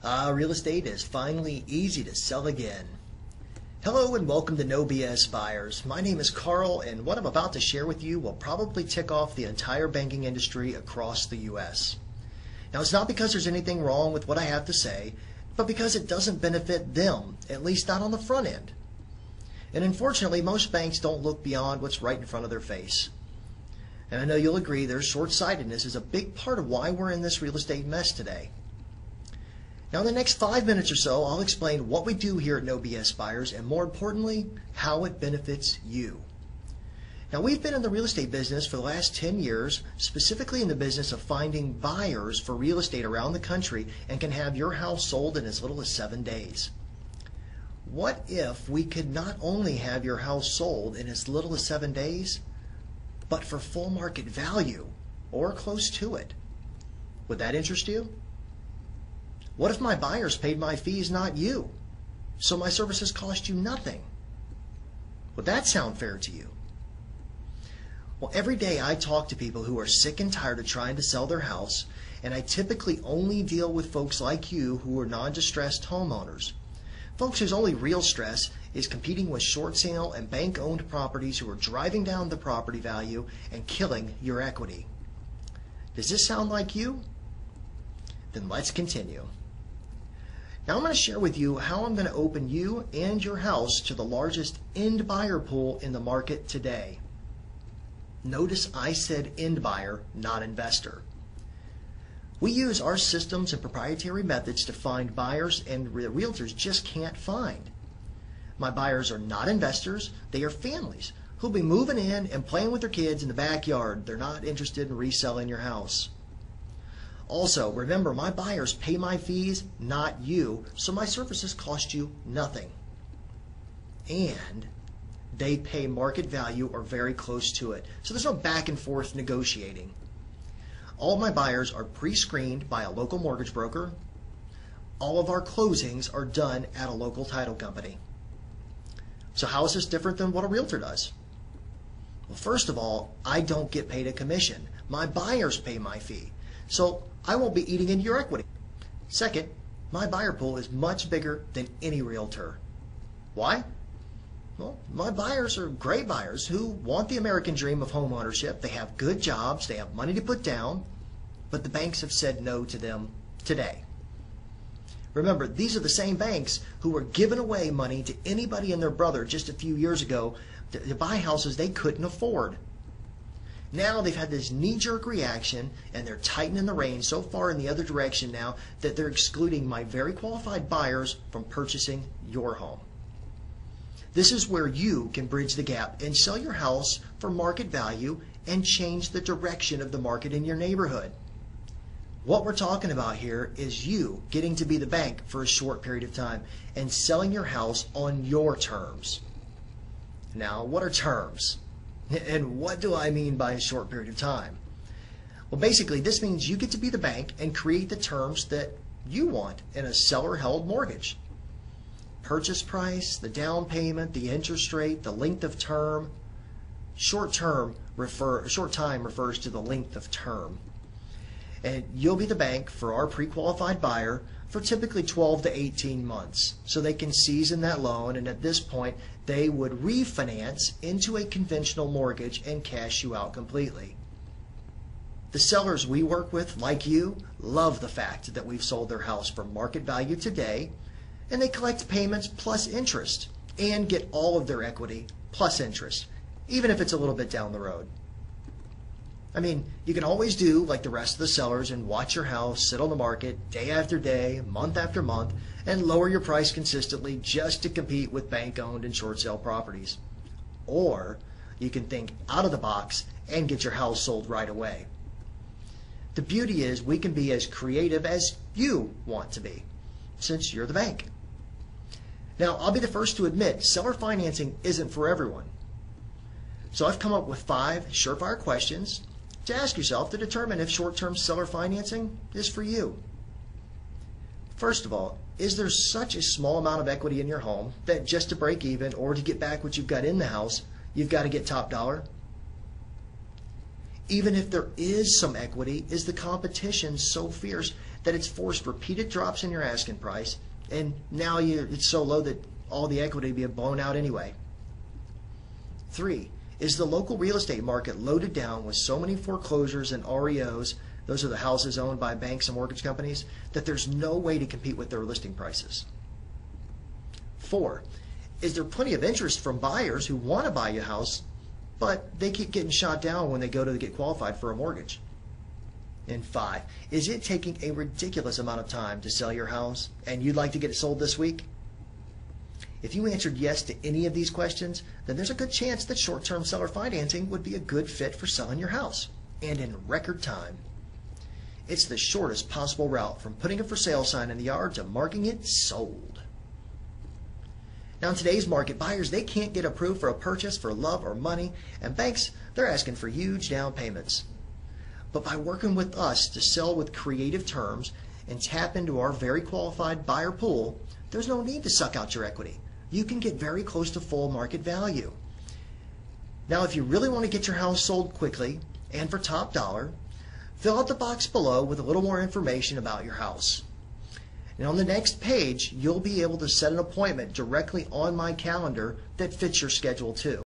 Real estate is finally easy to sell again. Hello and welcome to No BS Buyers. My name is Carl, and what I'm about to share with you will probably tick off the entire banking industry across the U.S. Now, it's not because there's anything wrong with what I have to say, but because it doesn't benefit them, at least not on the front end. And unfortunately, most banks don't look beyond what's right in front of their face. And I know you'll agree their short-sightedness is a big part of why we're in this real estate mess today. Now, in the next 5 minutes or so, I'll explain what we do here at No BS Buyers and, more importantly, how it benefits you. Now, we've been in the real estate business for the last 10 years, specifically in the business of finding buyers for real estate around the country, and can have your house sold in as little as 7 days. What if we could not only have your house sold in as little as 7 days, but for full market value or close to it? Would that interest you? What if my buyers paid my fees, not you, so my services cost you nothing? Would that sound fair to you? Well, every day I talk to people who are sick and tired of trying to sell their house, and I typically only deal with folks like you who are non-distressed homeowners. Folks whose only real stress is competing with short sale and bank-owned properties who are driving down the property value and killing your equity. Does this sound like you? Then let's continue. Now I'm going to share with you how I'm going to open you and your house to the largest end buyer pool in the market today. Notice I said end buyer, not investor. We use our systems and proprietary methods to find buyers and realtors just can't find. My buyers are not investors, they are families who'll be moving in and playing with their kids in the backyard. They're not interested in reselling your house. Also, remember, my buyers pay my fees, not you, so my services cost you nothing. And they pay market value or very close to it, so there's no back and forth negotiating. All my buyers are pre-screened by a local mortgage broker. All of our closings are done at a local title company. So how is this different than what a realtor does? Well, first of all, I don't get paid a commission. My buyers pay my fee, so I won't be eating into your equity. Second, my buyer pool is much bigger than any realtor. Why? Well, my buyers are great buyers who want the American dream of home ownership. They have good jobs, they have money to put down, but the banks have said no to them today. Remember, these are the same banks who were giving away money to anybody and their brother just a few years ago to buy houses they couldn't afford. Now they've had this knee-jerk reaction, and they're tightening the reins so far in the other direction now that they're excluding my very qualified buyers from purchasing your home. This is where you can bridge the gap and sell your house for market value and change the direction of the market in your neighborhood. What we're talking about here is you getting to be the bank for a short period of time and selling your house on your terms. Now, what are terms? And what do I mean by a short period of time? Well, basically, this means you get to be the bank and create the terms that you want in a seller-held mortgage. Purchase price, the down payment, the interest rate, the length of term. Short time refers to the length of term. And you'll be the bank for our pre-qualified buyer for typically 12 to 18 months. So they can season that loan, and at this point, they would refinance into a conventional mortgage and cash you out completely. The sellers we work with, like you, love the fact that we've sold their house for market value today, and they collect payments plus interest and get all of their equity plus interest, even if it's a little bit down the road. I mean, you can always do like the rest of the sellers and watch your house sit on the market day after day, month after month, and lower your price consistently just to compete with bank-owned and short sale properties. Or you can think out of the box and get your house sold right away. The beauty is we can be as creative as you want to be, since you're the bank. Now, I'll be the first to admit seller financing isn't for everyone. So I've come up with 5 surefire questions to ask yourself to determine if short-term seller financing is for you. First of all, is there such a small amount of equity in your home that just to break even or to get back what you've got in the house, you've got to get top dollar? Even if there is some equity, is the competition so fierce that it's forced repeated drops in your asking price, and now it's so low that all the equity will be blown out anyway. 3. Is the local real estate market loaded down with so many foreclosures and REOs, those are the houses owned by banks and mortgage companies, that there's no way to compete with their listing prices? 4. Is there plenty of interest from buyers who want to buy your house, but they keep getting shot down when they go to get qualified for a mortgage? And 5, is it taking a ridiculous amount of time to sell your house, and you'd like to get it sold this week? If you answered yes to any of these questions, then there's a good chance that short-term seller financing would be a good fit for selling your house, and in record time. It's the shortest possible route from putting a for sale sign in the yard to marking it sold. Now in today's market, buyers, they can't get approved for a purchase for love or money, and banks, they're asking for huge down payments. But by working with us to sell with creative terms and tap into our very qualified buyer pool, there's no need to suck out your equity. You can get very close to full market value. Now, if you really want to get your house sold quickly and for top dollar, fill out the box below with a little more information about your house. And on the next page, you'll be able to set an appointment directly on my calendar that fits your schedule too.